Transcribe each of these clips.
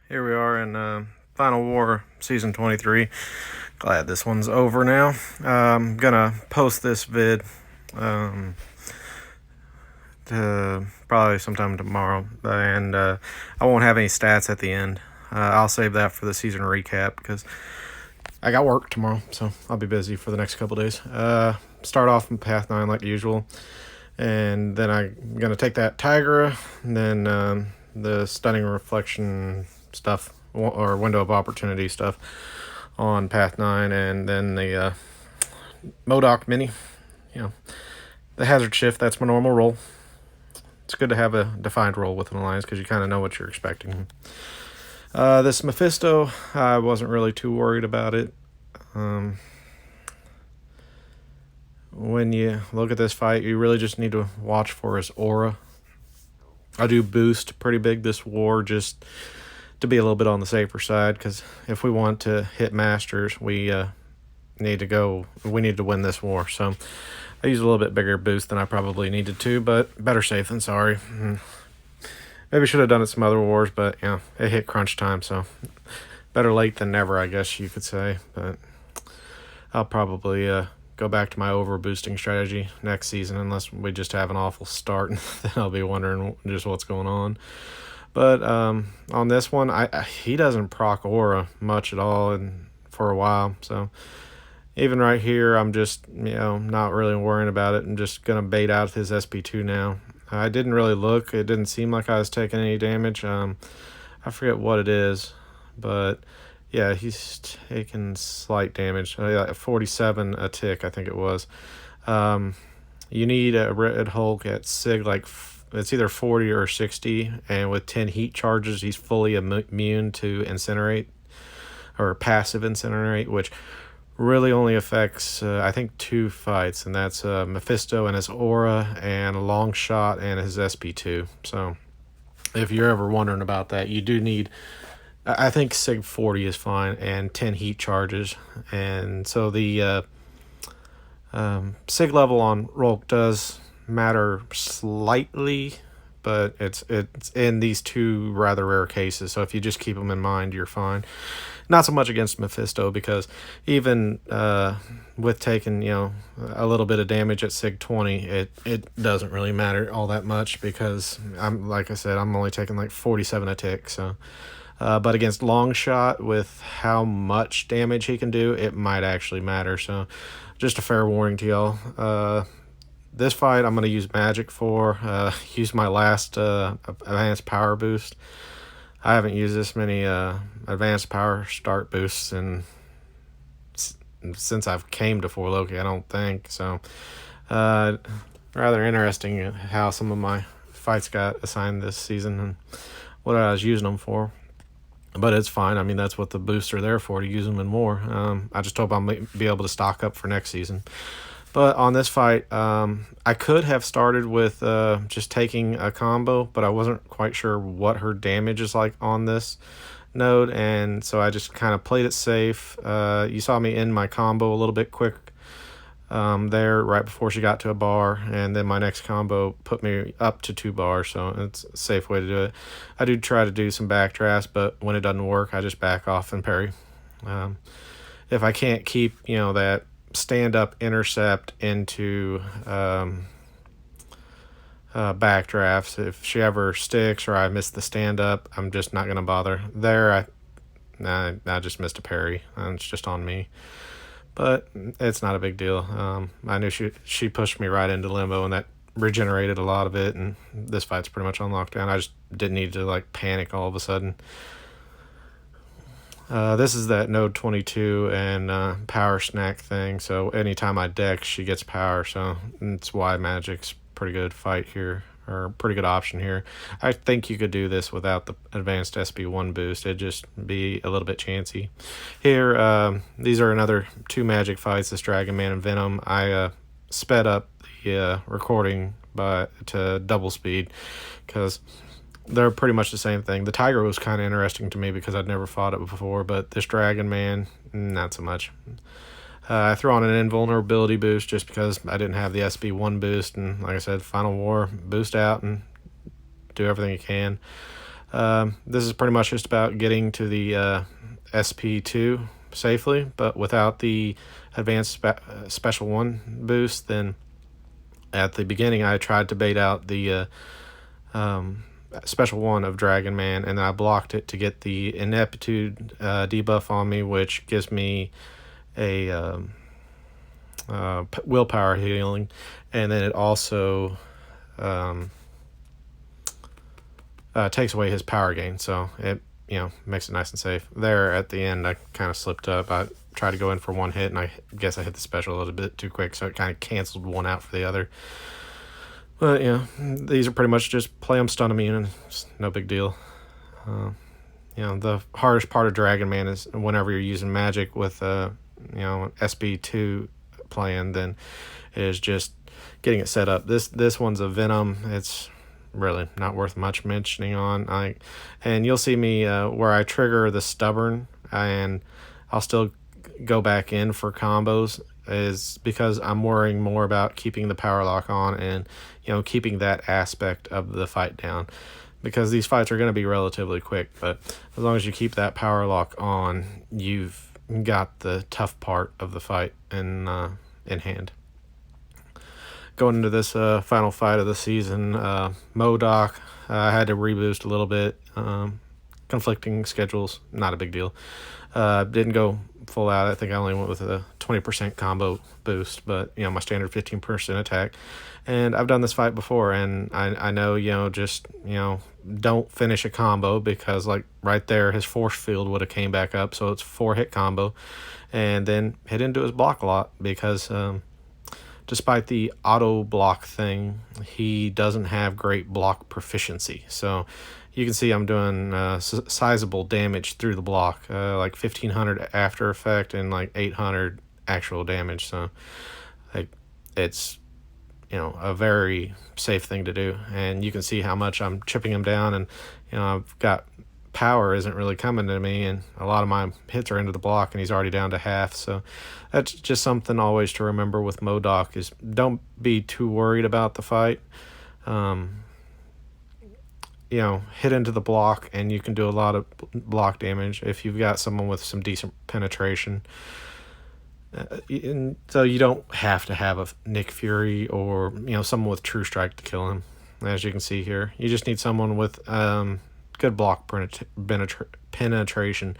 Here we are in Final War Season 23. Glad this one's over now. I'm gonna post this vid probably sometime tomorrow, and I won't have any stats at the end. I'll save that for the season recap because I got work tomorrow, so I'll be busy for the next couple days. Start off in Path 9 like usual, and then I'm gonna take that tigra, and then the stunning reflection stuff or window of opportunity stuff on Path 9, and then the modok mini. The hazard shift, that's my normal roll. It's good to have a defined roll with an alliance because you kind of know what you're expecting. This Mephisto, I wasn't really too worried about it. When you look at this fight, you really just need to watch for his aura. I do boost pretty big this war just to be a little bit on the safer side, because if we want to hit masters, we need to win this war. So I used a little bit bigger boost than I probably needed to, but better safe than sorry. Maybe should have done it some other wars, but it hit crunch time, so better late than never, I guess you could say. But I'll probably go back to my over boosting strategy next season, unless we just have an awful start, and then I'll be wondering just what's going on. But on this one, he doesn't proc aura much at all, and for a while. So even right here, I'm just not really worrying about it. I'm just gonna bait out his SP2 now. I didn't really look. It didn't seem like I was taking any damage. I forget what it is, but yeah, he's taking slight damage. 47 a tick, I think it was. You need a red Hulk at Sig it's either 40 or 60, and with 10 heat charges, he's fully immune to incinerate, or passive incinerate, which really only affects, I think, 2 fights, and that's Mephisto and his aura, and a long shot and his SP2. So if you're ever wondering about that, you do need, I think Sig 40 is fine, and 10 heat charges. And so the Sig level on rulk does matter slightly, but it's in these 2 rather rare cases, so if you just keep them in mind, you're fine. Not so much against Mephisto, because even with taking a little bit of damage at Sig 20, it doesn't really matter all that much, because like I said, I'm only taking like 47 a tick. So but against long shot, with how much damage he can do, it might actually matter. So just a fair warning to y'all. This fight I'm going to use magik for. Use my last advanced power boost. I haven't used this many advanced power start boosts since I've came to 4 Loki, I don't think. So rather interesting how some of my fights got assigned this season and what I was using them for. But it's fine. I mean, that's what the boosts are there for, to use them in more. I just hope I'll be able to stock up for next season. But on this fight, I could have started with just taking a combo, but I wasn't quite sure what her damage is like on this node, and so I just kind of played it safe. You saw me end my combo a little bit quick there right before she got to a bar, and then my next combo put me up to 2 bars, so it's a safe way to do it. I do try to do some backdrafts, but when it doesn't work, I just back off and parry. If I can't keep that stand-up intercept into backdrafts, if she ever sticks or I miss the stand-up, I'm just not going to bother. There, I just missed a parry, and it's just on me. But it's not a big deal. I knew she pushed me right into limbo, and that regenerated a lot of it, and this fight's pretty much on lockdown. I just didn't need to panic all of a sudden. This is that node 22 and power snack thing, so anytime I deck, she gets power, so that's why magik's pretty good fight here, or pretty good option here. I think you could do this without the advanced SP1 boost. It'd just be a little bit chancy. Here, these are another 2 magik fights, this dragonman and venom. I sped up the recording to double speed, because they're pretty much the same thing. The tigra was kind of interesting to me because I'd never fought it before, but this dragonman, not so much. I threw on an invulnerability boost just because I didn't have the SB1 boost, and like I said, Final War, boost out and do everything you can. This is pretty much just about getting to the SP2 safely, but without the advanced special 1 boost. Then at the beginning I tried to bait out the special 1 of Dragonman, and then I blocked it to get the ineptitude debuff on me, which gives me a willpower healing, and then it also takes away his power gain, so it makes it nice and safe. There at the end I kind of slipped up. I tried to go in for one hit, and I guess I hit the special a little bit too quick, so it kind of canceled one out for the other. But these are pretty much just play them stun immune, and it's no big deal. The hardest part of Dragonman is whenever you're using magic with SB2 playing, then is just getting it set up. This one's a venom. It's really not worth much mentioning on. And you'll see me where I trigger the stubborn, and I'll still go back in for combos, is because I'm worrying more about keeping the power lock on and keeping that aspect of the fight down, because these fights are going to be relatively quick, but as long as you keep that power lock on, you've got the tough part of the fight in hand. Going into this final fight of the season, Modok, I had to reboost a little bit. Conflicting schedules, not a big deal. Didn't go full out. I think I only went with a 20% combo boost, but my standard 15% attack. And I've done this fight before, and I know just don't finish a combo, because like right there his force field would have came back up, so it's 4-hit combo, and then hit into his block a lot, because despite the auto block thing, he doesn't have great block proficiency. So you can see I'm doing sizable damage through the block, like 1500 after effect and like 800 actual damage. So like it's a very safe thing to do, and you can see how much I'm chipping him down, and I've got power isn't really coming to me, and a lot of my hits are into the block, and he's already down to half. So that's just something always to remember with Modok, is don't be too worried about the fight. Hit into the block, and you can do a lot of block damage if you've got someone with some decent penetration. And so you don't have to have a Nick Fury or someone with True Strike to kill him. As you can see here, you just need someone with good block penetration.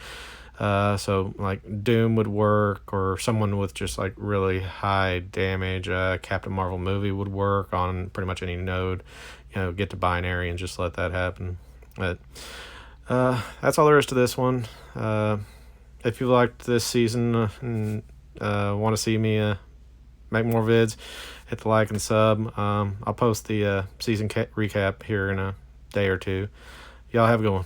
So like Doom would work, or someone with just like really high damage. Captain Marvel movie would work on pretty much any node. Get to binary and just let that happen. But that's all there is to this one. If you liked this season and want to see me make more vids, hit the like and sub. I'll post the season recap here in a day or two. Y'all have a good one.